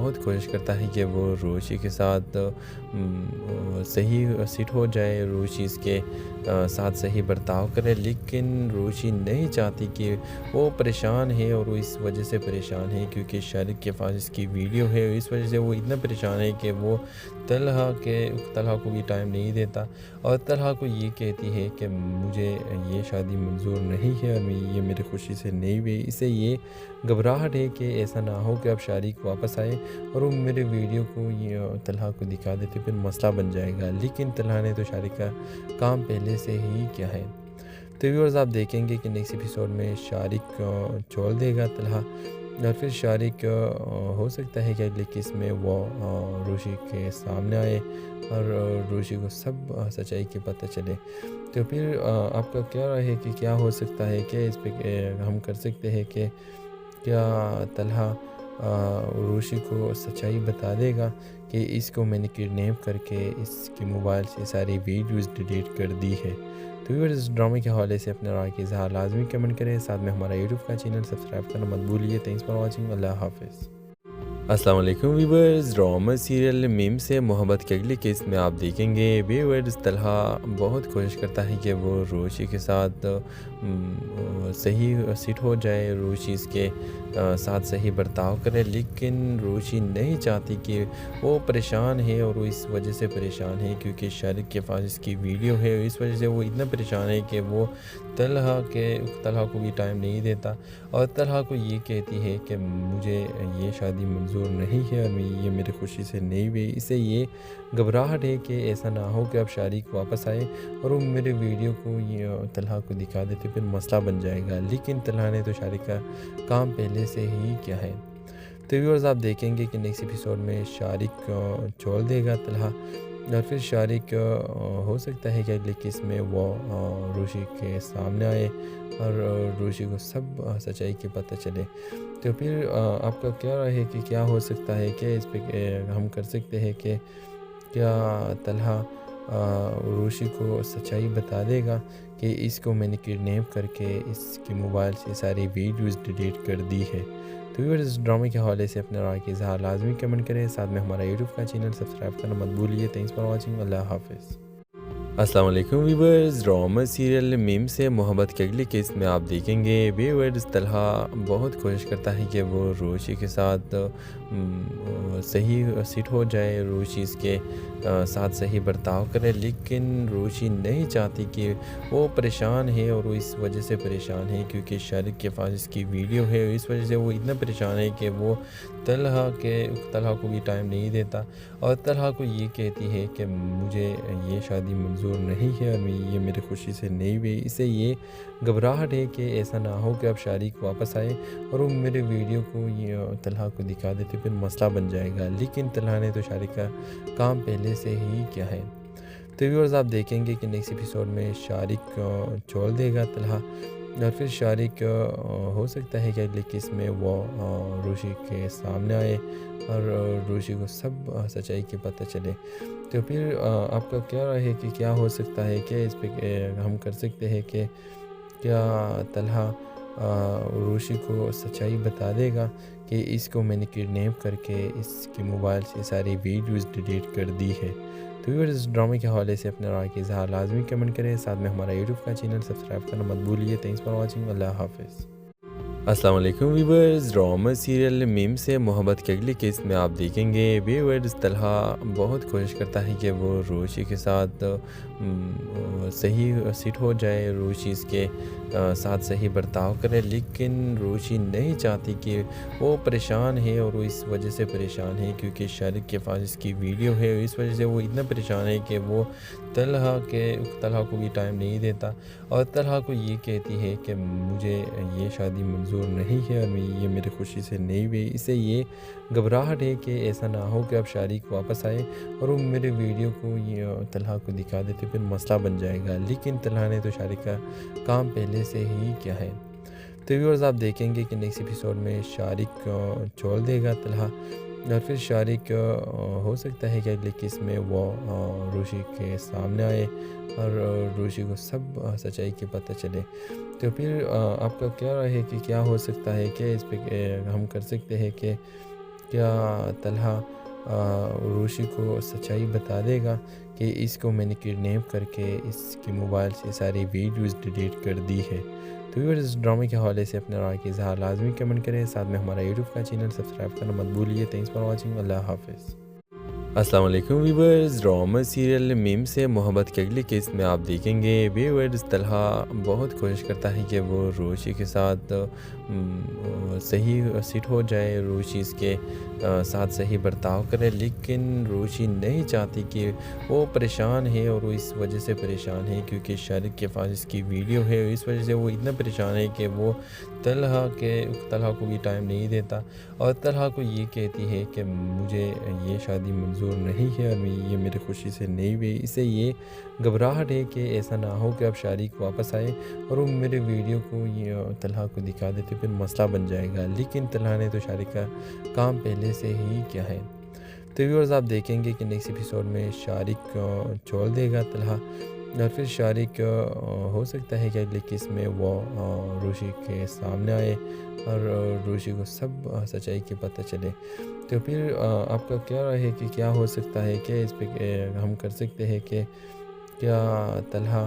बहुत कोशिश करता है कि वो रोशी के साथ सही सीट हो जाए, रोशी इसके साथ सही बर्ताव करे, लेकिन रोशी नहीं चाहती कि वो परेशान है और वो इस वजह से परेशान है क्योंकि शारिक के पास इसकी वीडियो है। इस वजह से वो इतना परेशान है कि वो तलहा को भी टाइम नहीं देता और तलहा को ये कहती है कि मुझे ये शादी मंजूर नहीं है और ये मेरी खुशी से नहीं हुई। इसे ये घबराहट है कि ऐसा ना हो कि अब शारिक वापस आए और वो मेरे वीडियो को तलहा को दिखा देते, फिर मसला बन जाएगा। लेकिन तलहा ने तो शारिक का काम पहले से ही किया है। तो व्यूअर्स, आप देखेंगे कि नेक्स्ट एपिसोड में शारिक छोड़ देगा तलहा और फिर शारिक हो सकता है कि अगले किस में वो रोशी के सामने आए और रोशी को सब सच्चाई की पता चले। तो फिर आपका क्या राय है कि क्या हो सकता है कि इस पे हम कर सकते हैं कि क्या तलहा रोशी को सच्चाई बता देगा कि इसको मैंने किडनैप करके इसके मोबाइल से सारी वीडियोस डिलीट कर दी है। तो व्यूअर्स, इस ड्रामे के हवाले से अपने राय की इज़हार लाजमी कमेंट करें, साथ में हमारा यूट्यूब का चैनल सब्सक्राइब करना मत भूलिए। Thanks for watching. अल्लाह हाफिज़। अस्सलाम वालेकुम व्यूअर्स, ड्रामा सीरियल मीम से मोहब्बत के अगले केस में आप देखेंगे व्यूअर्स तलहा बहुत कोशिश करता है कि वो रोशी के साथ सही सीट हो जाए, रोशी इसके साथ सही बर्ताव करे, लेकिन रोशी नहीं चाहती कि वो परेशान है और वो इस वजह से परेशान है क्योंकि शारिक के पास इसकी वीडियो है। इस वजह से वो इतना परेशान है कि वो तलहा को भी टाइम नहीं देता और तलहा को ये कहती है कि मुझे ये शादी मंजूर नहीं है और ये मेरी खुशी से नहीं हुई। इसे ये घबराहट है कि ऐसा ना हो कि अब शारिक वापस आए और वो मेरे वीडियो को तलहा को दिखा देते, फिर मसला बन जाएगा। लेकिन तलहा ने तो शारिक का काम पहले से ही किया है। तो व्यूअर्स, आप देखेंगे कि नेक्स्ट एपिसोड में शारिक छोड़ देगा तलहा और फिर शारिक हो सकता है कि अगले किस में वो रोशी के सामने आए और रोशी को सब सच्चाई की पता चले। तो फिर आपका क्या राय है कि क्या हो सकता है कि इस पे हम कर सकते हैं कि क्या तलहा रोशी को सच्चाई बता देगा कि इसको मैंने किडनैप करके इसके मोबाइल से सारी वीडियोस डिलीट कर दी है। तो व्यूअर्स, इस ड्रामे के हवाले से अपने राय की इज़हार लाजमी कमेंट करें, साथ में हमारा यूट्यूब का चैनल सब्सक्राइब करना मत भूलिए। Thanks for watching. अल्लाह हाफिज़। अस्सलाम वालेकुम व्यूअर्स, ड्रामा सीरियल मीम से मोहब्बत के अगले केस में आप देखेंगे व्यूअर्स तलहा बहुत कोशिश करता है कि वो रोशी के साथ सही सीट हो जाए, रोशी इसके साथ सही बर्ताव करे, लेकिन रोशी नहीं चाहती कि वो परेशान है और वो इस वजह से परेशान है क्योंकि शारिक के पास इसकी वीडियो है। इस वजह से वो इतना परेशान है कि वो तलहा को भी टाइम नहीं देता और तलहा को ये कहती है कि मुझे ये शादी मंजूर नहीं है और ये मेरी खुशी से नहीं हुई। इसे ये घबराहट है कि ऐसा ना हो कि अब शारिक वापस आए और वो मेरे वीडियो को तलहा को दिखा देते, फिर मसला बन जाएगा। लेकिन तलहा ने तो शारिक का काम पहले से ही किया है। तो व्यूअर्स, आप देखेंगे कि नेक्स्ट एपिसोड में शारिक छोड़ देगा तलहा और फिर शारिक हो सकता है कि अगले किस में वो रोशी के सामने आए और रोशी को सब सच्चाई की पता चले। तो फिर आपका क्या राय है कि क्या हो सकता है कि इस पे हम कर सकते हैं कि क्या तलहा रोशी को सच्चाई बता देगा कि इसको मैंने किडनैप करके इसके मोबाइल से सारी वीडियोस डिलीट कर दी है। तो व्यूअर्स, इस ड्रामे के हवाले से अपने राय की इज़हार लाजमी कमेंट करें, साथ में हमारा यूट्यूब का चैनल सब्सक्राइब करना मत भूलिए। Thanks for watching. अल्लाह हाफिज़। अस्सलाम वालेकुम व्यूअर्स, ड्रामा सीरियल मीम से मोहब्बत के अगले केस में आप देखेंगे व्यूअर्स तलहा बहुत कोशिश करता है कि वो रोशी के साथ सही सीट हो जाए, रोशी इसके साथ सही बर्ताव करे, लेकिन रोशी नहीं चाहती कि वो परेशान है और वो इस वजह से परेशान है क्योंकि शारिक के पास इसकी वीडियो है। इस वजह से वो इतना परेशान है कि वो तलहा को भी टाइम नहीं देता और तलहा को ये कहती है कि मुझे ये शादी मंजूर नहीं है और ये मेरी खुशी से नहीं हुई। इसे ये घबराहट है कि ऐसा ना हो कि अब शारिक वापस आए और वो मेरे वीडियो को तलहा को दिखा देते, फिर मसला बन जाएगा। लेकिन तलहा ने तो शारिक का काम पहले से ही किया है। तो व्यूअर्स, आप देखेंगे कि नेक्स्ट एपिसोड में शारिक छोड़ देगा तलहा और फिर शारिक हो सकता है कि अगले किस में वो रोशी के सामने आए और रोशी को सब सच्चाई की पता चले। तो फिर आपका क्या राय है कि क्या हो सकता है कि इस पे हम कर सकते हैं कि क्या तलहा उर्वशी को सच्चाई बता देगा कि इसको मैंने किडनैप करके इसके मोबाइल से सारी वीडियोस डिलीट कर दी है। तो व्यूअर्स, इस ड्रामे के हवाले से अपने राय के इज़हार लाजमी कमेंट करें। साथ में हमारा यूट्यूब का चैनल सब्सक्राइब करना मत भूलिए। Thanks for watching. अल्लाह हाफिज़। अस्सलाम वालेकुम व्यूअर्स, ड्रामा सीरियल मीम से मोहब्बत के अगली किस्त में आप देखेंगे व्यूअर्स तलहा बहुत कोशिश करता है कि वो रोशी के साथ सही सेट हो जाए, रोशी इसके साथ सही बर्ताव करे, लेकिन रोशी नहीं चाहती कि वो परेशान है और वो इस वजह से परेशान है क्योंकि शारिक के पास इसकी वीडियो है। इस वजह से वो इतना परेशान है कि वो तलहा को भी टाइम नहीं देता और तलहा को ये कहती है कि मुझे ये शादी मंजूर नहीं है और ये मेरी खुशी से नहीं हुई। इसे ये घबराहट है कि ऐसा ना हो कि अब शारिक वापस आए और वो मेरे वीडियो को ये तलहा को दिखा देते, फिर मसला बन जाएगा। लेकिन तलहा ने तो शारिक का काम पहले से ही किया है। तो व्यूअर्स, आप देखेंगे कि नेक्स्ट एपिसोड में शारिक छोड़ देगा तलहा और फिर शारिक हो सकता है कि अगले किस्त में वो रोशी के सामने आए और रोशी को सब सच्चाई की पता चले। तो फिर आपका क्या राय है कि क्या हो सकता है, क्या इस पे हम कर सकते हैं कि क्या तलहा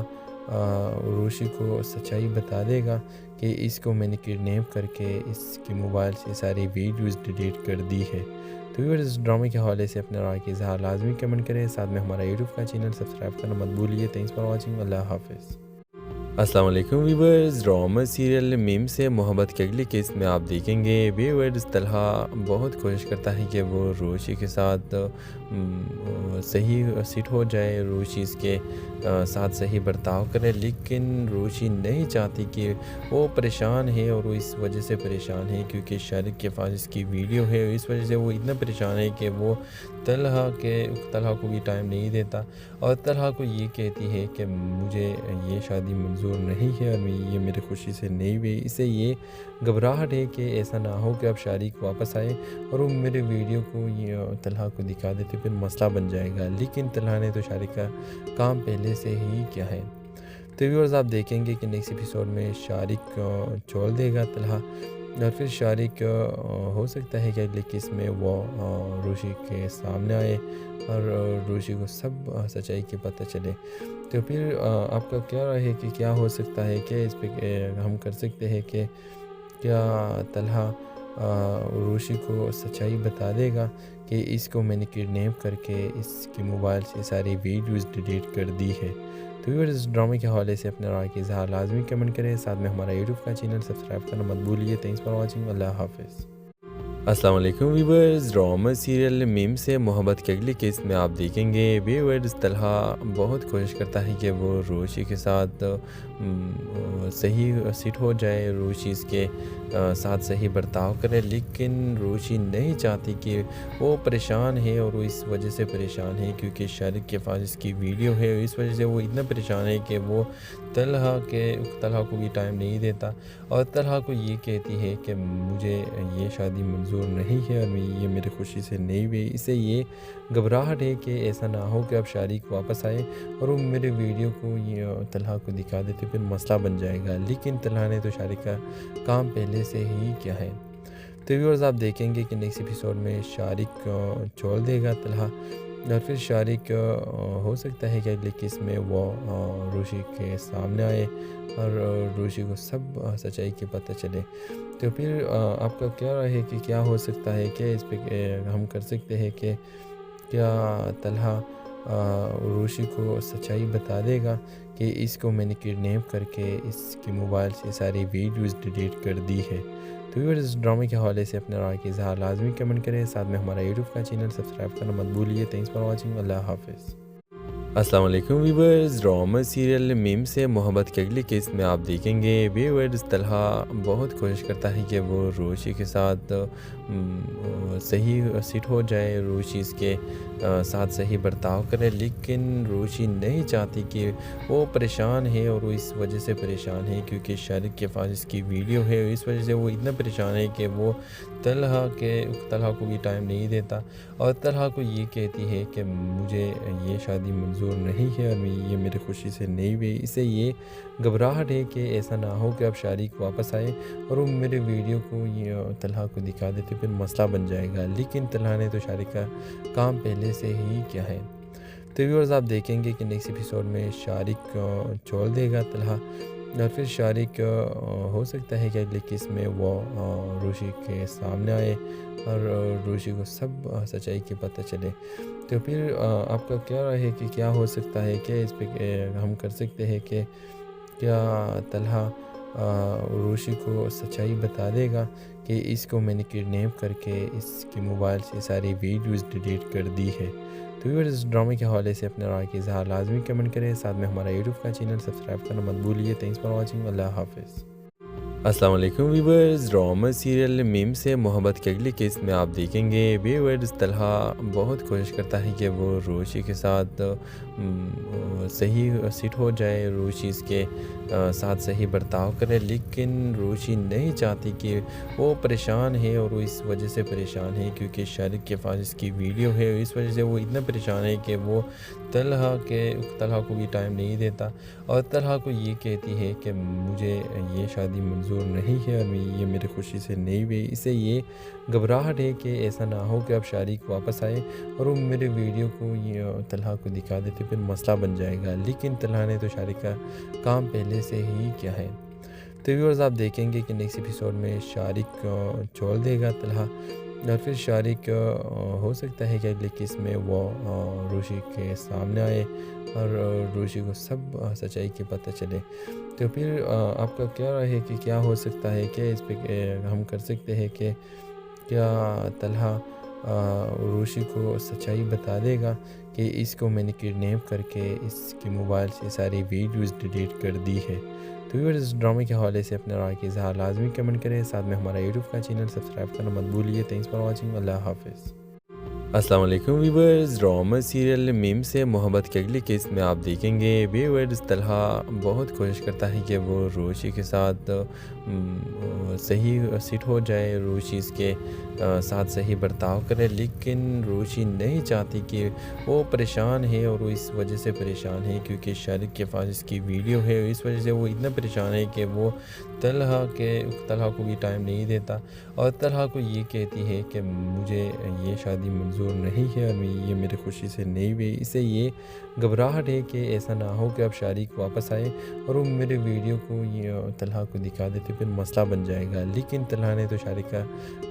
रोशी को सच्चाई बता देगा कि इसको मैंने किडनैप करके इसके मोबाइल से सारी वीडियोस डिलीट कर दी है। तो व्यूअर्स, इस ड्रामे के हवाले से अपने राय के इज़हार लाजमी कमेंट करें। साथ में हमारा यूट्यूब का चैनल सब्सक्राइब करना मत भूलिए। Thanks for watching. अल्लाह हाफिज़। अस्सलाम वालेकुम व्यूअर्स, ड्रामा सीरियल मीम से मोहब्बत के अगली किस्त में आप देखेंगे व्यूअर्स तलहा बहुत कोशिश करता है कि वो रोशी के साथ सही सेट हो जाए, रोशी इसके साथ सही बर्ताव करे, लेकिन रोशी नहीं चाहती कि वो परेशान है और वो इस वजह से परेशान है क्योंकि शारिक के पास इसकी वीडियो है। इस वजह से वो इतना परेशान है कि वो तलहा को भी टाइम नहीं देता और तलहा को ये कहती है कि मुझे ये शादी मंजूर नहीं है और ये मेरी खुशी से नहीं हुई। इसे ये घबराहट है कि ऐसा ना हो कि अब शारिक वापस आए और वो मेरे वीडियो को ये तलहा को दिखा देते, फिर मसला बन जाएगा। लेकिन तलहा ने तो शारिक का काम पहले से ही किया है। तो व्यूअर्स, आप देखेंगे कि नेक्स्ट एपिसोड में शारिक छोड़ देगा तलहा और फिर शारिक हो सकता है कि अगले किस्त में वो रोशी के सामने आए और रोशी को सब सच्चाई की पता चले। तो फिर आपका क्या राय है कि क्या हो सकता है, क्या इस पे हम कर सकते हैं कि क्या तलहा रोशी को सच्चाई बता देगा कि इसको मैंने किडनैप करके इसके मोबाइल से सारी वीडियोस डिलीट कर दी है। तो व्यूअर्स, इस ड्रामे के हवाले से अपने राय के इज़हार लाजमी कमेंट करें। साथ में हमारा यूट्यूब का चैनल सब्सक्राइब करना मत भूलिए। Thanks for watching. अल्लाह हाफिज़। अस्सलाम वालेकुम व्यूअर्स, ड्रामा सीरियल मीम से मोहब्बत के अगली किस्त में आप देखेंगे व्यूअर्स तलहा बहुत कोशिश करता है कि वो रोशी के साथ सही सेट हो जाए, रोशी इसके साथ सही बर्ताव करे, लेकिन रोशी नहीं चाहती कि वो परेशान है और वो इस वजह से परेशान है क्योंकि शारिक के पास इसकी वीडियो है। इस वजह से वो इतना परेशान है कि वो तलहा को भी टाइम नहीं देता और तलहा को ये कहती है कि मुझे ये शादी मंजूर नहीं है और ये मेरी खुशी से नहीं हुई। इसे ये घबराहट है कि ऐसा ना हो कि अब शारिक वापस आए और वो मेरे वीडियो को ये तलहा को दिखा देते, फिर मसला बन जाएगा। लेकिन तलहा ने तो शारिक का काम पहले से ही किया है। तो व्यूअर्स, आप देखेंगे कि नेक्स्ट एपिसोड में शारिक छोड़ देगा तलहा और फिर शारिक हो सकता है कि अगले किस्त में वो रोशी के सामने आए और रोशी को सब सच्चाई की पता चले। तो फिर आपका क्या राय है कि क्या हो सकता है, क्या इस पे हम कर सकते हैं कि क्या तलहा रोशी को सच्चाई बता देगा कि इसको मैंने किडनैप करके इसके मोबाइल से सारी वीडियोस डिलीट कर दी है। तो व्यूअर्स, इस ड्रामे के हवाले से अपने राय के इज़हार लाजमी कमेंट करें। साथ में हमारा यूट्यूब का चैनल सब्सक्राइब करना मत भूलिए। Thanks for watching. अल्लाह हाफिज़। अस्सलाम वालेकुम व्यूअर्स, ड्रामा सीरियल मीम से मोहब्बत के अगली किस्त में आप देखेंगे व्यूअर्स तलहा बहुत कोशिश करता है कि वो रोशी के साथ सही सेट हो जाए, रोशी इसके साथ सही बर्ताव करे, लेकिन रोशी नहीं चाहती कि वो परेशान है और वो इस वजह से परेशान है क्योंकि शारिक के पास इसकी वीडियो है। इस वजह से वो इतना परेशान है कि वो तलहा को भी टाइम नहीं देता और तलहा को ये कहती है कि मुझे ये शादी मंजूर मंजूर नहीं है और ये मेरी खुशी से नहीं हुई। इसे ये घबराहट है कि ऐसा ना हो कि अब शारिक वापस आए और वो मेरे वीडियो को तलहा को दिखा देते, फिर मसला बन जाएगा। लेकिन तलहा ने तो शारिक का काम पहले से ही किया है। तो व्यूअर्स, आप देखेंगे कि नेक्स्ट एपिसोड में शारिक छोड़ देगा तलहा और फिर शारिक हो सकता है कि अगले किस में वो रोशी के सामने आए और रोशी को सब सच्चाई की पता चले। तो फिर आपका क्या राय है कि क्या हो सकता है, क्या इस पे हम कर सकते हैं कि क्या तलहा रोशी को सच्चाई बता देगा कि इसको मैंने किडनैप करके इसके मोबाइल से सारी वीडियोस डिलीट कर दी है। तो व्यूअर्स, इस ड्रामे के हवाले से अपने राय की इज़हार लाजमी कमेंट करें। साथ में हमारा यूट्यूब का चैनल सब्सक्राइब करना मत भूलिए। Thanks for watching. अल्लाह हाफिज़। अस्सलाम वालेकुम व्यूअर्स, ड्रामा सीरियल मीम से मोहब्बत के अगले केस में आप देखेंगे व्यूअर्स तलहा बहुत कोशिश करता है कि वो रोशी के साथ सही सिट हो जाए, रोशी इसके साथ सही बर्ताव करे, लेकिन रोशी नहीं चाहती कि वो परेशान है और वो इस वजह से परेशान है क्योंकि शारिक के पास इसकी वीडियो है। इस वजह से वो इतना परेशान है कि वो तलहा को भी टाइम नहीं देता और तलहा को ये कहती है कि मुझे ये शादी मंजूर नहीं है और ये मेरी खुशी से नहीं हुई। इसे ये घबराहट है कि ऐसा ना हो कि अब शारिक वापस आए और वो मेरे वीडियो को तलहा को दिखा देते, फिर मसला बन जाएगा। लेकिन तलहा ने तो शारिक का काम पहले से ही किया है। तो व्यूअर्स, आप देखेंगे कि नेक्स्ट एपिसोड में शारिक छोड़ देगा तलहा और फिर शारिक हो सकता है कि अगले किस में वो रोशी के सामने आए और रोशी को सब सच्चाई की पता चले। तो फिर आपका क्या राय है कि क्या हो सकता है, क्या इस पे हम कर सकते हैं कि क्या तलहा रोशी को सच्चाई बता देगा कि इसको मैंने किडनैप करके इसके मोबाइल से सारी वीडियोस डिलीट कर दी है। तो व्यूअर्स, इस ड्रामे के हवाले से अपने राय की इज़हार लाजमी कमेंट करें। साथ में हमारा यूट्यूब का चैनल सब्सक्राइब करना मत भूलिए। Thanks for watching. अल्लाह हाफिज़। अस्सलाम वालेकुम व्यूअर्स, ड्रामा सीरियल मीम से मोहब्बत के अगले केस में आप देखेंगे व्यूअर्स तलहा बहुत कोशिश करता है कि वो रोशी के साथ सही सिट हो जाए, रोशी इसके साथ सही बर्ताव करे, लेकिन रोशी नहीं चाहती कि वो परेशान है और वो इस वजह से परेशान है क्योंकि शारिक के पास इसकी वीडियो है। इस वजह से वो इतना परेशान है कि वो तलहा को भी टाइम नहीं देता और तलहा को ये कहती है कि मुझे ये शादी मंजूर नहीं है और ये मेरी खुशी से नहीं हुई। इसे ये घबराहट है कि ऐसा ना हो कि अब शारिक वापस आए और वो मेरे वीडियो को तलहा को दिखा देते, फिर मसला बन जाएगा। लेकिन तलहा ने तो शारिक का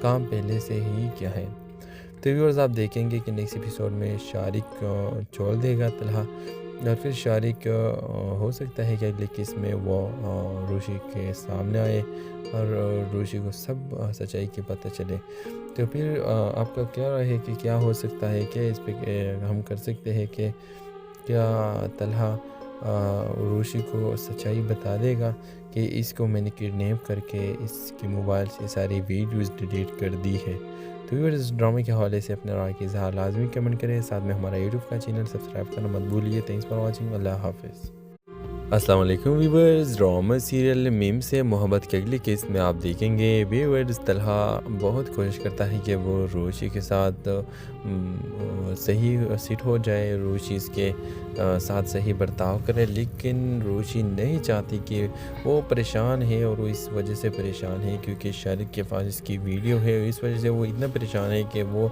काम पहले से ही किया है। तो व्यूअर्स, आप देखेंगे कि नेक्स्ट एपिसोड में शारिक छोड़ देगा तलहा और फिर शारिक हो सकता है कि अगले किस में वो रोशी के सामने आए और रोशी को सब सच्चाई की पता चले। तो फिर आपका क्या राय है कि क्या हो सकता है, क्या इस पे हम कर सकते हैं कि क्या तलहा रोशी को सच्चाई बता देगा कि इसको मैंने किडनैप करके इसके मोबाइल से सारी वीडियोस डिलीट कर दी है। तो व्यूअर्स, इस ड्रामे के हवाले से अपने राय की इज़हार लाजमी कमेंट करें। साथ में हमारा यूट्यूब का चैनल सब्सक्राइब करना मत भूलिए। Thanks for watching. अल्लाह हाफिज़। अस्सलाम वालेकुम व्यूअर्स, ड्रामा सीरियल मीम से मोहब्बत के अगले केस में आप देखेंगे व्यूअर्स तलहा बहुत कोशिश करता है कि वो रोशी के साथ सही सिट हो जाए, रोशी इसके साथ सही बर्ताव करे, लेकिन रोशी नहीं चाहती कि वो परेशान है और वो इस वजह से परेशान है क्योंकि शारिक के पास इसकी वीडियो है। इस वजह से वो इतना परेशान है कि वो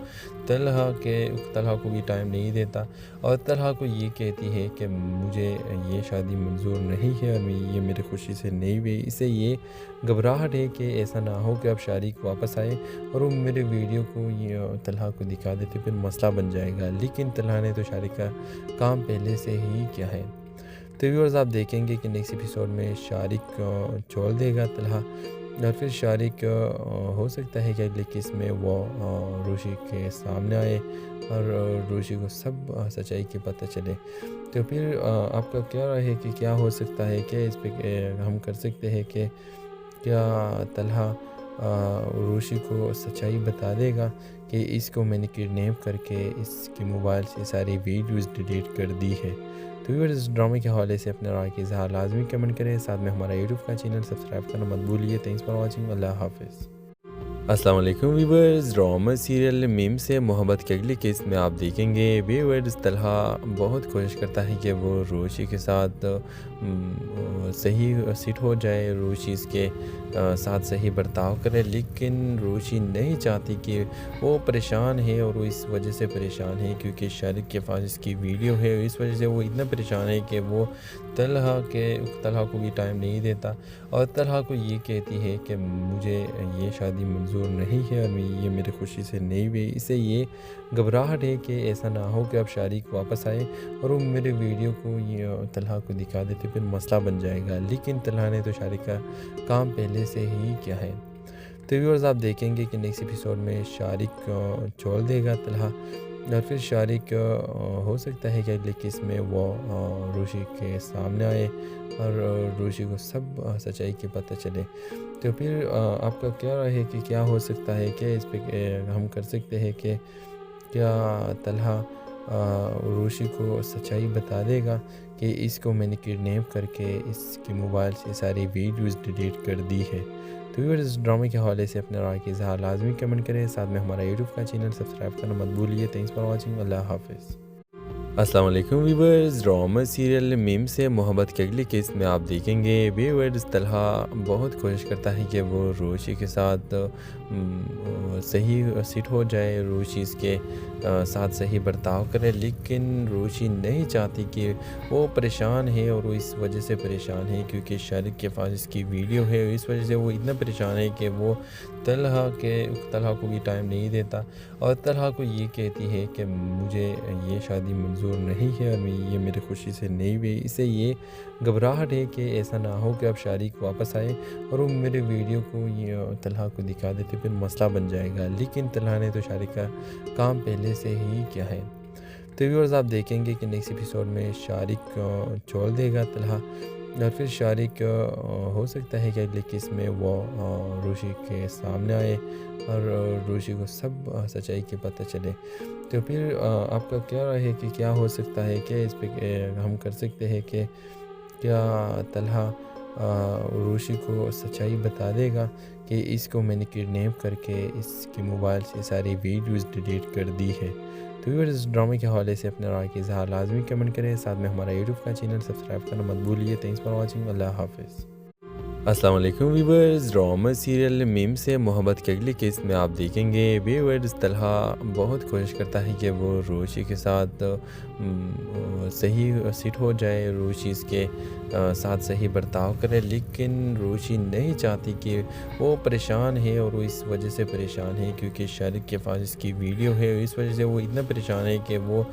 तलहा को भी टाइम नहीं देता और तलहा को ये कहती है कि मुझे ये शादी मंजूर नहीं है और ये मेरी खुशी से नहीं हुई। इसे ये घबराहट है कि ऐसा ना हो कि अब शारिक वापस आए और वो मेरे वीडियो को तलहा को दिखा देते, फिर मसला बन जाएगा। लेकिन तलहा ने तो शारिक का काम पहले से ही किया है। तो व्यूअर्स, आप देखेंगे कि नेक्स्ट एपिसोड में शारिक छोड़ देगा तलहा और फिर शारिक हो सकता है कि अगले किस में वो रोशी के सामने आए और रोशी को सब सच्चाई की पता चले। तो फिर आपका क्या राय है कि क्या हो सकता है, क्या इस पे हम कर सकते हैं कि क्या तलहा रोशी को सच्चाई बता देगा कि इसको मैंने किडनैप करके इसके मोबाइल से सारी वीडियोस डिलीट कर दी है। तो व्यूअर्स, इस ड्रामे के हवाले से अपने राय की इज़हार लाजमी कमेंट करें। साथ में हमारा यूट्यूब का चैनल सब्सक्राइब करना मत भूलिए। Thanks for watching. अल्लाह हाफिज़। अस्सलाम वालेकुम व्यूवर्स। ड्रामा सीरियल मीम से मोहब्बत की अगली किस्त में आप देखेंगे व्यूवर्स तलहा बहुत कोशिश करता है कि वो रोशी के साथ सही सेट हो जाए, रोशी इसके साथ सही बर्ताव करे, लेकिन रोशी नहीं चाहती कि वो परेशान है और वो इस वजह से परेशान है क्योंकि शारिक के पास इसकी वीडियो है। इस वजह से वो इतना परेशान है कि वो तलहा को भी टाइम नहीं देता और तलहा को ये कहती है कि मुझे ये शादी मंजूर नहीं है और ये मेरी खुशी से नहीं हुई। इसे ये घबराहट है कि ऐसा ना हो कि अब शारिक वापस आए और वो मेरे वीडियो को ये तलहा को दिखा देते, फिर मसला बन जाएगा। लेकिन तलहा ने तो शारिक का काम पहले से ही किया है। तो व्यूअर्स आप देखेंगे कि नेक्स्ट एपिसोड में शारिक छोड़ देगा तलहा और फिर शारिक हो सकता है कि अगले किस्त में वो रोशी के सामने आए और रोशी को सब सच्चाई की पता चले। तो फिर आपका क्या राय है कि क्या हो सकता है, क्या इस पे हम कर सकते हैं कि क्या तलहा रोशी को सच्चाई बता देगा कि इसको मैंने किडनैप करके इसके मोबाइल से सारी वीडियोस डिलीट कर दी है। तो व्यूअर्स इस ड्रामे के हवाले से अपने राय की इज़हार लाजमी कमेंट करें, साथ में हमारा यूट्यूब का चैनल सब्सक्राइब करना मत भूलिए। Thanks for watching. अल्लाह हाफिज़। अस्सलाम वालेकुम व्यूवर्स। ड्रामा सीरियल मीम से मोहब्बत की अगली किस्त में आप देखेंगे व्यूवर्स तलहा बहुत कोशिश करता है कि वो रोशी के साथ सही सेट हो जाए, रोशी इसके साथ सही बर्ताव करे, लेकिन रोशी नहीं चाहती कि वो परेशान है और वो इस वजह से परेशान है क्योंकि शारिक के पास इसकी वीडियो है। इस वजह से वो इतना परेशान है कि वो तलहा को भी टाइम नहीं देता और तलहा को ये कहती है कि मुझे ये शादी मंजूर नहीं है और ये मेरी खुशी से नहीं हुई। इसे ये घबराहट है कि ऐसा ना हो कि अब शारिक वापस आए और वो मेरे वीडियो को ये तलहा को दिखा देते, फिर मसला बन जाएगा। लेकिन तलहा ने तो शारिक का काम पहले से ही किया है। तो व्यूअर्स आप देखेंगे कि नेक्स्ट एपिसोड में शारिक छोड़ देगा तलहा और फिर शारिक हो सकता है कि अगले किस्त में वो रोशी के सामने आए और रोशी को सब सच्चाई की पता चले। तो फिर आपका क्या राय है कि क्या हो सकता है, क्या इस पे हम कर सकते हैं कि क्या तलहा रोशी को सच्चाई बता देगा कि इसको मैंने किडनैप करके इसके मोबाइल से सारी वीडियोस डिलीट कर दी है। तो व्यूअर्स इस ड्रामे के हवाले से अपने राय की इज़हार लाजमी कमेंट करें, साथ में हमारा यूट्यूब का चैनल सब्सक्राइब करना मत भूलिए। Thanks for watching. अल्लाह हाफिज़। अस्सलाम वालेकुम व्यूवर्स। ड्रामा सीरियल मीम से मोहब्बत की अगली किस्त में आप देखेंगे व्यूवर्स तलहा बहुत कोशिश करता है कि वो रोशी के साथ सही सेट हो जाए, रोशी इसके साथ सही बर्ताव करे, लेकिन रोशी नहीं चाहती कि वो परेशान है और वो इस वजह से परेशान है क्योंकि शारिक के पास इसकी वीडियो है। इस वजह से वो इतना परेशान है कि वो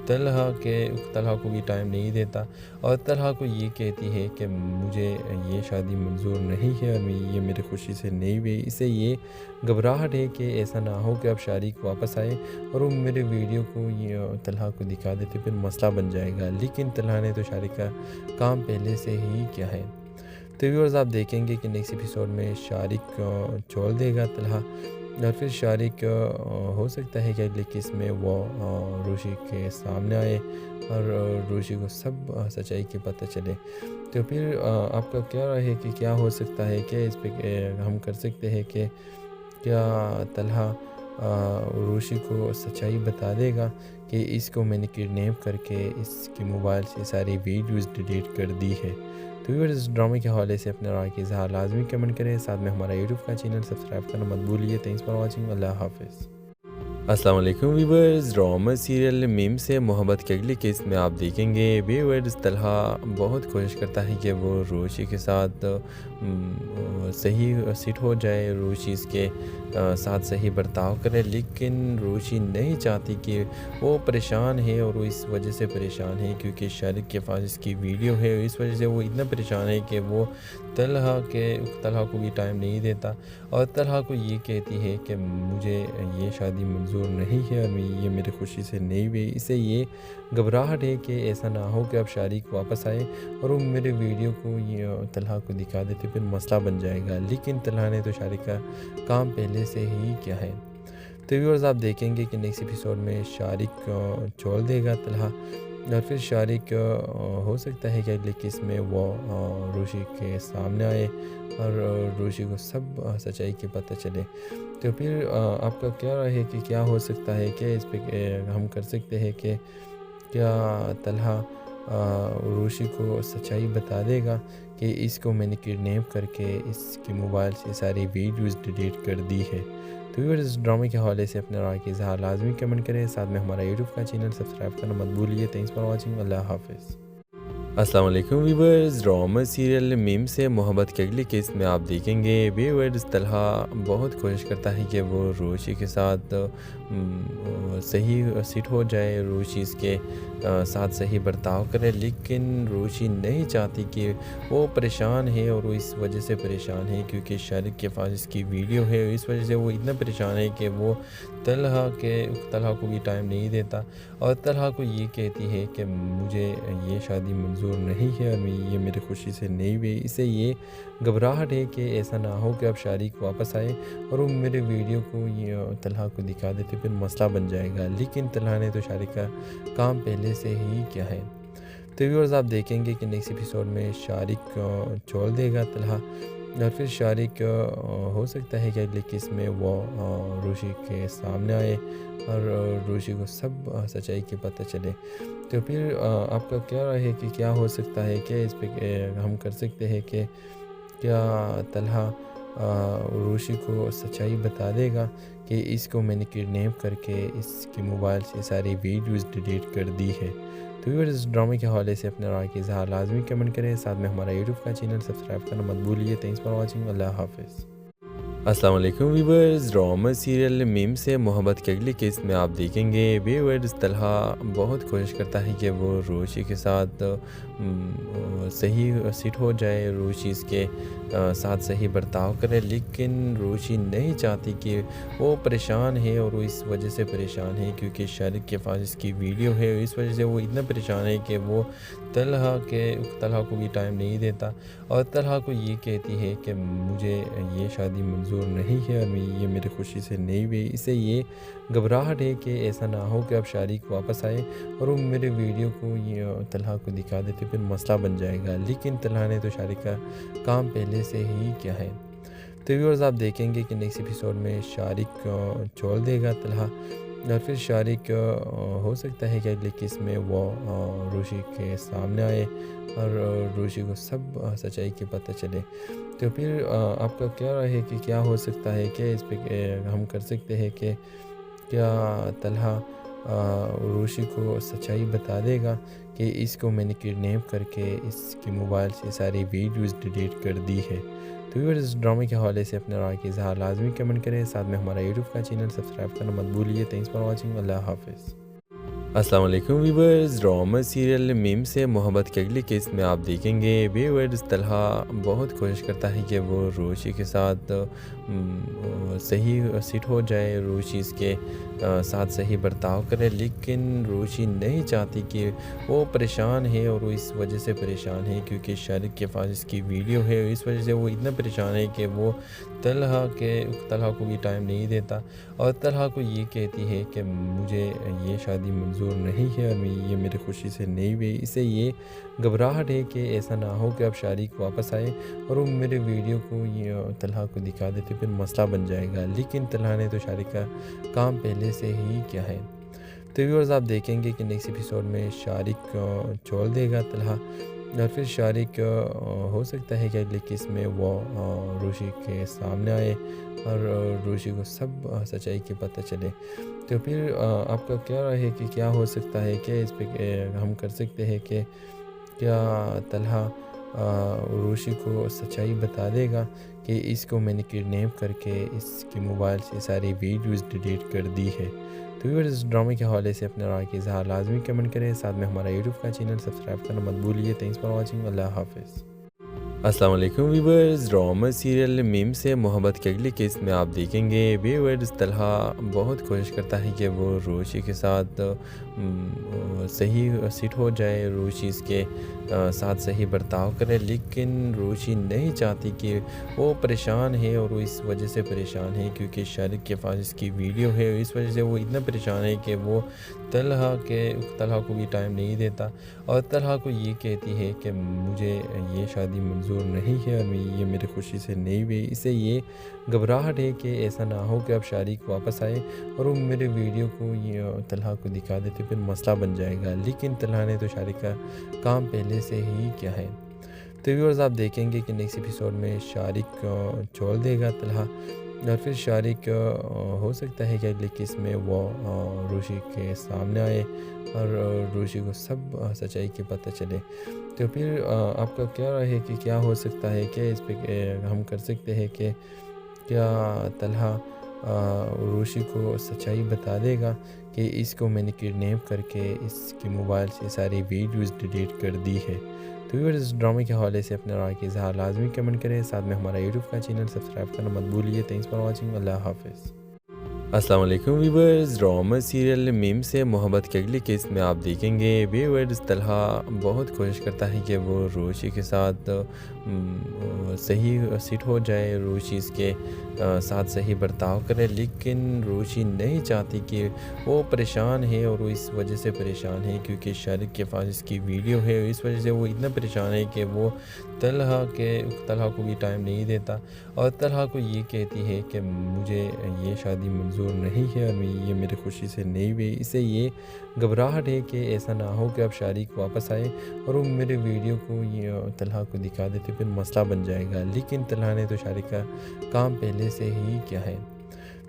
तलहा को भी टाइम नहीं देता और तलहा को ये कहती है कि मुझे ये शादी मंजूर नहीं है और ये मेरी खुशी से नहीं हुई। इसे ये घबराहट है कि ऐसा ना हो कि अब शारिक वापस आए और वो मेरे वीडियो को ये तलहा को दिखा देते, फिर मसला बन जाएगा। लेकिन तलहा ने तो शारिक का काम पहले से ही किया है। तो व्यूअर्स आप देखेंगे कि नेक्स्ट एपिसोड में शारिक छोड़ देगा तलहा और फिर शारिक हो सकता है कि अगले किस्त में वो रोशी के सामने आए और रोशी को सब सच्चाई की पता चले। तो फिर आपका क्या राय है कि क्या हो सकता है, क्या इस पे हम कर सकते हैं कि क्या तलहा रोशी को सच्चाई बता देगा कि इसको मैंने किडनैप करके इसके मोबाइल से सारी वीडियोस डिलीट कर दी है। तो व्यूअर्स इस ड्रामे के हवाले से अपने राय की इज़हार लाजमी कमेंट करें, साथ में हमारा यूट्यूब का चैनल सब्सक्राइब करना मत भूलिए। Thanks for watching. अल्लाह हाफिज़। अस्सलाम वालेकुम व्यूवर्स। ड्रामा सीरियल मीम से मोहब्बत की अगली किस्त में आप देखेंगे व्यूवर्स तलहा बहुत कोशिश करता है कि वो रोशी के साथ सही सेट हो जाए, रोशी इसके साथ सही बर्ताव करे, लेकिन रोशी नहीं चाहती कि वो परेशान है और वो इस वजह से परेशान है क्योंकि शारिक के पास इसकी वीडियो है। इस वजह से वो इतना परेशान है कि वो तलहा को भी टाइम नहीं देता और तलहा को ये कहती है कि मुझे ये शादी मंजूर नहीं है और ये मेरी खुशी से नहीं हुई। इसे ये घबराहट है कि ऐसा ना हो कि अब शारिक वापस आए और वो मेरे वीडियो को ये तलहा को दिखा देते, फिर मसला बन जाएगा। लेकिन तलहा ने तो शारिक का काम पहले से ही किया है। तो व्यूअर्स आप देखेंगे कि नेक्स्ट एपिसोड में शारिक छोड़ देगा तलहा और फिर शारिक हो सकता है कि अगले केस में वो रोशी के सामने आए और रोशी को सब सच्चाई की पता चले। तो फिर आपका क्या राय है कि क्या हो सकता है, क्या इस पे हम कर सकते हैं कि क्या तलहा रोशी को सच्चाई बता देगा कि इसको मैंने किडनैप करके इसके मोबाइल से सारी वीडियोस डिलीट कर दी है। तो व्यूअर्स, इस ड्रामे के हवाले से अपने राय की इज़हार लाजमी कमेंट करें, साथ में हमारा यूट्यूब का चैनल सब्सक्राइब करना मत भूलिए। Thanks for watching. अल्लाह हाफिज़। अस्सलाम वालेकुम व्यूअर्स, ड्रामा सीरियल मीम से मोहब्बत के अगले केस में आप देखेंगे व्यूअर्स तलहा बहुत कोशिश करता है कि वो रोशी के साथ सही सीट हो जाए, रोशी इसके साथ सही बर्ताव करे, लेकिन रोशी नहीं चाहती कि वो परेशान है और वो इस वजह से परेशान है क्योंकि शारिक के पास इसकी वीडियो है। इस वजह से वो इतना परेशान है कि वो तलहा को भी टाइम नहीं देता और तलहा को ये कहती है कि मुझे ये शादी मंजूर नहीं है और ये मेरी खुशी से नहीं हुई। इसे ये घबराहट है कि ऐसा ना हो कि अब शारिक वापस आए और वो मेरे वीडियो को तलहा को दिखा देते, फिर मसला बन जाएगा। लेकिन तलहा ने तो शारिक का काम पहले से ही किया है। तो व्यूअर्स, आप देखेंगे कि नेक्स्ट एपिसोड में शारिक छोड़ देगा तलहा और फिर शारिक हो सकता है कि अगले केस में वो रोशी के सामने आए और रोशी को सब सच्चाई की पता चले। तो फिर आपका क्या राय है कि क्या हो सकता है, क्या इस पे हम कर सकते हैं कि क्या तलहा रोशी को सच्चाई बता देगा कि इसको मैंने किडनैप करके इसके मोबाइल से सारी वीडियोस डिलीट कर दी है। तो व्यूअर्स, इस ड्रामे के हवाले से अपने राय की इज़हार लाजमी कमेंट करें, साथ में हमारा यूट्यूब का चैनल सब्सक्राइब करना मत भूलिए। Thanks for watching. अल्लाह हाफिज़। अस्सलाम वालेकुम व्यूअर्स, ड्रामा सीरियल मीम से मोहब्बत के अगले केस में आप देखेंगे व्यूअर्स तलहा बहुत कोशिश करता है कि वो रोशी के साथ सही सीट हो जाए, रोशी इसके साथ सही बर्ताव करे, लेकिन रोशी नहीं चाहती कि वो परेशान है और वो इस वजह से परेशान है क्योंकि शारिक के पास इसकी वीडियो है। इस वजह से वो इतना परेशान है कि वो तलहा को भी टाइम नहीं देता और तलहा को ये कहती है कि मुझे ये शादी मंजूर नहीं है और ये मेरी खुशी से नहीं हुई। इसे ये घबराहट है कि ऐसा ना हो कि अब शारिक वापस आए और वो मेरे वीडियो को तलहा को दिखा देते, फिर मसला बन जाएगा। लेकिन तलहा ने तो शारिक का काम पहले से ही किया है। तो व्यूअर्स, आप देखेंगे कि नेक्स्ट एपिसोड में शारिक छोड़ देगा तलहा और फिर शारिक हो सकता है कि अगले केस में वो रोशी के सामने आए और रोशी को सब सच्चाई की पता चले। तो फिर आपका क्या राय है कि क्या हो सकता है, क्या इस पे हम कर सकते हैं कि क्या तलहा रोशी को सच्चाई बता देगा कि इसको मैंने किडनैप करके इसके मोबाइल से सारी वीडियोस डिलीट कर दी है। तो व्यूअर्स, इस ड्रामे के हवाले से अपने राय की इज़हार लाजमी कमेंट करें, साथ में हमारा यूट्यूब का चैनल सब्सक्राइब करना मत भूलिए। Thanks for watching. अल्लाह हाफिज़। अस्सलाम वालेकुम व्यूअर्स, ड्रामा सीरियल मीम से मोहब्बत के अगले केस में आप देखेंगे व्यूअर्स तलहा बहुत कोशिश करता है कि वो रोशी के साथ सही सीट हो जाए, रोशी इसके साथ सही बर्ताव करे, लेकिन रोशी नहीं चाहती कि वो परेशान है और वो इस वजह से परेशान है क्योंकि शारिक के पास इसकी वीडियो है। इस वजह से वो इतना परेशान है कि वो तलहा को भी टाइम नहीं देता और तलहा को ये कहती है कि मुझे ये शादी मंजूर नहीं है और ये मेरी खुशी से नहीं हुई। इसे ये घबराहट है कि ऐसा ना हो कि अब शारिक वापस आए और वो मेरे वीडियो को तलहा को दिखा देते, फिर मसला बन जाएगा। लेकिन तलहा ने तो शारिक का काम पहले से ही किया है। तो व्यूअर्स, आप देखेंगे कि नेक्स्ट एपिसोड में शारिक छोड़ देगा तलहा और फिर शारिक हो सकता है कि अगले केस में वो रोशी के सामने आए और रोशी को सब सच्चाई की पता चले। तो फिर आपका क्या राय है कि क्या हो सकता है, क्या इस पे हम कर सकते हैं कि क्या तलहा रोशी को सच्चाई बता देगा कि इसको मैंने किडनैप करके इसके मोबाइल से सारी वीडियोस डिलीट कर दी है। तो व्यूअर्स, इस ड्रामे के हवाले से अपने राय की इज़हार लाजमी कमेंट करें, साथ में हमारा यूट्यूब का चैनल सब्सक्राइब करना मत भूलिए। Thanks for watching. अल्लाह हाफिज़। अस्सलाम वालेकुम व्यूवर्स। ड्रामा सीरियल मीम से मोहब्बत के अगले केस में आप देखेंगे व्यूवर्स तलहा बहुत कोशिश करता है कि वो रोशी के साथ सही सेट हो जाए, रोशी इसके साथ सही बर्ताव करे, लेकिन रोशी नहीं चाहती कि वो परेशान है और वो इस वजह से परेशान है क्योंकि शारिक के पास इसकी वीडियो है। इस वजह से वो इतना परेशान है कि वो तलहा को भी टाइम नहीं देता और तलहा को ये कहती है कि मुझे ये शादी मंजूर नहीं है और ये मेरी खुशी से नहीं हुई। इसे ये घबराहट है कि ऐसा ना हो कि अब शारिक वापस आए और वो मेरे वीडियो को तलहा को दिखा देते, फिर मसला बन जाएगा। लेकिन तलहा ने तो शारिक का काम पहले से ही किया है। तो व्यूअर्स आप देखेंगे कि नेक्स्ट एपिसोड में शारिक छोड़ देगा तलहा और फिर शारिक हो सकता है कि अगले केस में वो रोशी के सामने आए और रोशी को सब सच्चाई की पता चले। तो फिर आपका क्या राय है कि क्या हो सकता है, क्या इस पे हम कर सकते हैं कि क्या तलहा रोशी को सच्चाई बता देगा कि इसको मैंने किडनैप करके इसके मोबाइल से सारी वीडियोस डिलीट कर दी है। तो व्यूअर्स इस ड्रामे के हवाले से अपने राय का इज़हार लाजमी कमेंट करें, साथ में हमारा यूट्यूब का चैनल सब्सक्राइब करना मत भूलिए। Thanks for watching. अल्लाह हाफिज़। अस्सलाम वालेकुम व्यूवर्स। ड्रामा सीरियल मीम से मोहब्बत के अगले केस में आप देखेंगे व्यूवर्स तलहा बहुत कोशिश करता है कि वो रोशी के साथ सही सेट हो जाए, रोशी इसके साथ सही बर्ताव करे, लेकिन रोशी नहीं चाहती कि वो परेशान है और वो इस वजह से परेशान है क्योंकि शारिक के पास इसकी वीडियो है। इस वजह से वो इतना परेशान है कि वो तलहा को भी टाइम नहीं देता और तलहा को ये कहती है कि मुझे ये शादी मंजूर नहीं है और ये मेरी खुशी से नहीं हुई। इसे ये घबराहट है कि ऐसा ना हो कि अब शारिक वापस आए और वो मेरे वीडियो को तलहा को दिखा देते, फिर मसला बन जाएगा। लेकिन तलहा ने तो शारिक का काम पहले से ही किया है।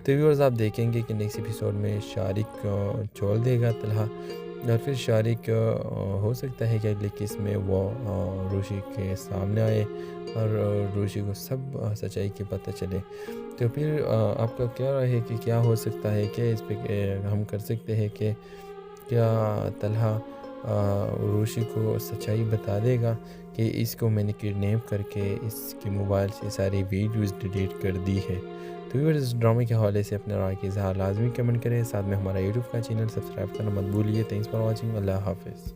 तो व्यूअर्स आप देखेंगे कि नेक्स्ट एपिसोड में शारिक छोड़ देगा तलहा और फिर शारिक हो सकता है कि अगले केस में वो रोशी के सामने आए और रोशी को सब सच्चाई की पता चले। तो फिर आपका क्या राय है कि क्या हो सकता है, क्या इस पे हम कर सकते हैं कि क्या तलहा रोशी को सच्चाई बता देगा कि इसको मैंने किडनैप करके इसके मोबाइल से सारी वीडियोस डिलीट कर दी है। तो व्यूअर्स इस ड्रामे के हवाले से अपने राय का इज़हार लाजमी कमेंट करें, साथ में हमारा यूट्यूब का चैनल सब्सक्राइब करना मत भूलिए। Thanks for watching. अल्लाह हाफिज़।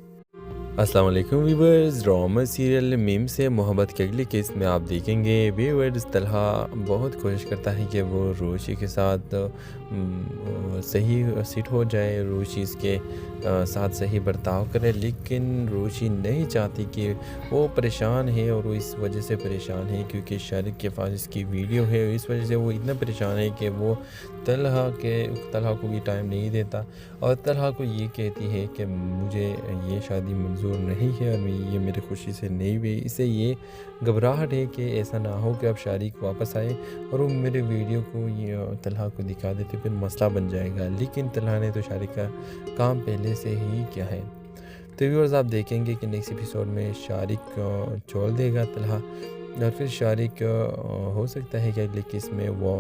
अस्सलाम वालेकुम व्यूवर्स। ड्रामा सीरियल मीम से मोहब्बत के अगले केस में आप देखेंगे व्यूवर्स तलहा बहुत कोशिश करता है कि वो रोशी के साथ सही सेट हो जाए, रोशी इसके साथ सही बर्ताव करे, लेकिन रोशी नहीं चाहती कि वो परेशान है और वो इस वजह से परेशान है क्योंकि शारिक के पास इसकी वीडियो है। इस वजह से वो इतना परेशान है कि वो तलहा को भी टाइम नहीं देता और तलहा को ये कहती है कि मुझे ये शादी मंजूर नहीं है और ये मेरी खुशी से नहीं हुई। इसे ये घबराहट है कि ऐसा ना हो कि अब शारिक वापस आए और वो मेरे वीडियो को तलहा को दिखा देते, फिर मसला बन जाएगा। लेकिन तलहा ने तो शारिक का काम पहले से ही किया है। तो व्यूअर्स आप देखेंगे कि नेक्स्ट एपिसोड में शारिक छोड़ देगा तलहा और फिर शारिक हो सकता है कि अगले केस में वो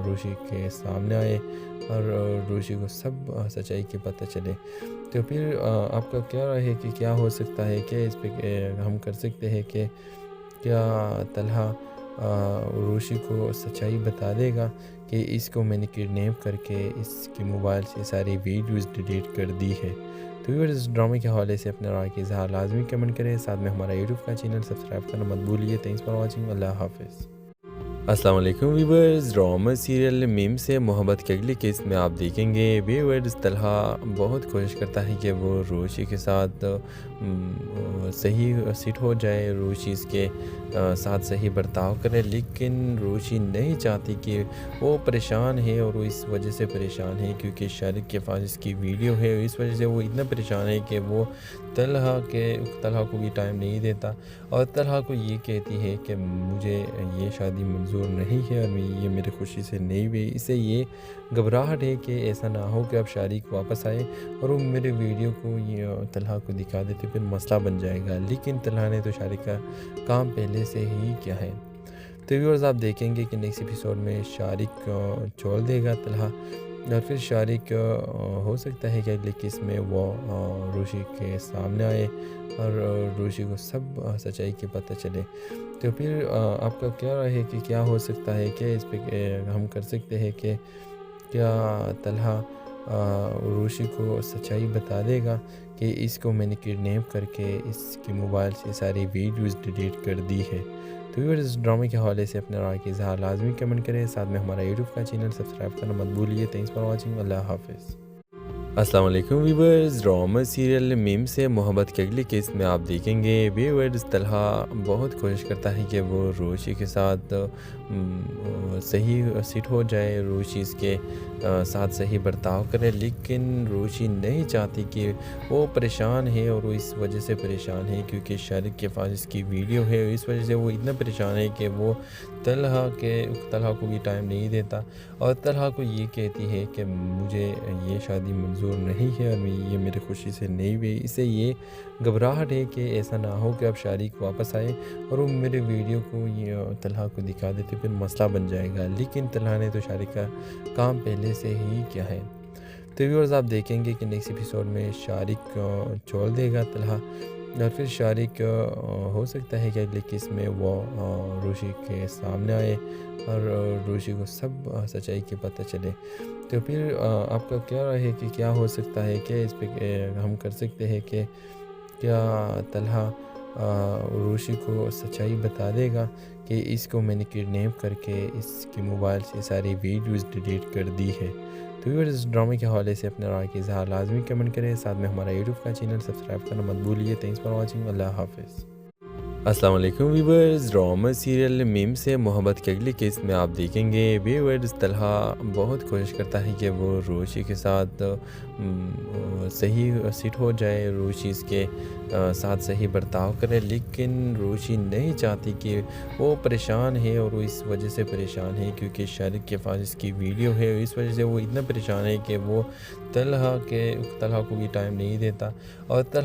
रोशी के सामने आए और रोशी को सब सच्चाई की पता चले। तो फिर आपका क्या राय है कि क्या हो सकता है, क्या इस पे हम कर सकते हैं कि क्या तलहा रोशी को सच्चाई बता देगा कि इसको मैंने किडनैप करके इसके मोबाइल से सारी वीडियोस डिलीट कर दी है। तो व्यूअर्स इस ड्रामे के हवाले से अपने राय का इज़हार लाजमी कमेंट करें, साथ में हमारा यूट्यूब का चैनल सब्सक्राइब करना मत भूलिए। Thanks for watching. अल्लाह हाफिज़। अस्सलाम वालेकुम व्यूवर्स। ड्रामा सीरियल मीम से मोहब्बत के अगले केस में आप देखेंगे व्यूवर्स तलहा बहुत कोशिश करता है कि वो रोशी के साथ सही सेट हो जाए, रोशी इसके साथ सही बर्ताव करे, लेकिन रोशी नहीं चाहती कि वो परेशान है और वो इस वजह से परेशान है क्योंकि शारिक के पास इसकी वीडियो है। इस वजह से वो इतना परेशान है कि वो तलहा को भी टाइम नहीं देता और तलहा को ये कहती है कि मुझे ये शादी मंजूर नहीं है और ये मेरी खुशी से नहीं हुई। इसे ये घबराहट है कि ऐसा ना हो कि अब शारिक वापस आए और वो मेरे वीडियो को तलहा को दिखा देते, फिर मसला बन जाएगा। लेकिन तलहा ने तो शारिक का काम पहले से ही किया है। तो व्यूअर्स आप देखेंगे कि नेक्स्ट एपिसोड में शारिक छोड़ देगा तलहा और फिर शारिक हो सकता है कि अगली किस्त में वो रोशी के सामने आए और रोशी को सब सच्चाई की पता चले। तो फिर आपका क्या राय है कि क्या हो सकता है? क्या इस पे हम कर सकते हैं कि क्या तलहा रोशी को सच्चाई बता देगा कि इसको मैंने किडनैप करके इसके मोबाइल से सारी वीडियोस डिलीट कर दी है? तो व्यूअर्स, इस ड्रामे के हवाले से अपने राय की इज़हार लाजमी कमेंट करें। साथ में हमारा यूट्यूब का चैनल सब्सक्राइब करना मत भूलिए। Thanks for watching. अल्लाह हाफिज़। अस्सलाम वालेकुम व्यूअर्स, ड्रामा सीरियल मीम से मोहब्बत की अगली किस्त में आप देखेंगे व्यूअर्स तलहा बहुत कोशिश करता है कि वो रोशी के साथ सही सेट हो जाए, रोशी इसके साथ सही बर्ताव करे, लेकिन रोशी नहीं चाहती कि वो परेशान है और वो इस वजह से परेशान है क्योंकि शारिक के पास इसकी वीडियो है। इस वजह से वो इतना परेशान है कि वो तलहा को भी टाइम नहीं देता और तलहा को ये कहती है कि मुझे ये शादी मंजूर नहीं है और ये मेरी खुशी से नहीं हुई। इससे ये घबराहट है कि ऐसा ना हो कि अब शारिक वापस आए और वो मेरे वीडियो को ये तलहा को दिखा देते, फिर मसला बन जाएगा। लेकिन तलहा ने तो शारिक का काम पहले से ही किया है। तो व्यूअर्स, आप देखेंगे कि नेक्स्ट एपिसोड में शारिक छोड़ देगा तलहा और फिर शारिक हो सकता है कि अगली किस्त में वो रोशी के सामने आए और रोशी को सब सच्चाई की पता चले। तो फिर आपका क्या राय है कि क्या हो सकता है? क्या इस पे हम कर सकते हैं कि क्या तलहा रोशी को सच्चाई बता देगा कि इसको मैंने किडनैप करके इसके मोबाइल से सारी वीडियोस डिलीट कर दी है? तो व्यूअर्स, इस ड्रामे के हवाले से अपने राय की इज़हार लाजमी कमेंट करें। साथ में हमारा यूट्यूब का चैनल सब्सक्राइब करना मत भूलिए। Thanks for watching. अल्लाह हाफिज़। अस्सलाम वालेकुम व्यूअर्स, ड्रामा सीरियल मीम से मोहब्बत की अगली किस्त में आप देखेंगे व्यूअर्स तलहा बहुत कोशिश करता है कि वो रोशी के साथ सही सेट हो जाए, रोशी इसके साथ सही बर्ताव करे, लेकिन रोशी नहीं चाहती कि वो परेशान है और वो इस वजह से परेशान है क्योंकि शारिक के पास इसकी वीडियो है। इस वजह से वो इतना परेशान है कि वो तलहा को भी टाइम नहीं देता और तलहा